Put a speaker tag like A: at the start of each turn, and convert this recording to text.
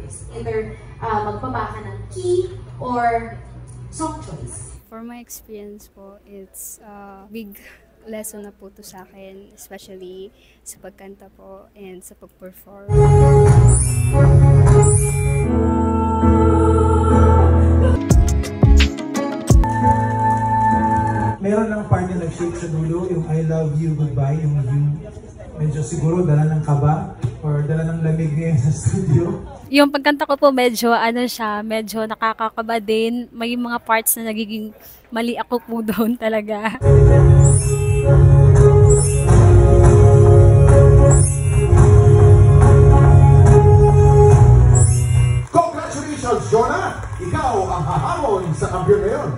A: choice. Either magbaba ka ng key or song choice.
B: For my experience po, it's a big lesson na po to sa akin, especially sa pagkanta po and sa pag-perform.
C: Meron lang part na nag-shake sa dulo, yung I love you, goodbye, yung you. Medyo siguro dala ng kaba or dala ng lamig ngayon sa studio.
B: Yung pagkanta ko po medyo medyo nakakakaba din. May mga parts na nagiging mali ako po doon talaga.
D: Congratulations, Jonah! Ikaw ang hahamon sa kampiyon ngayon.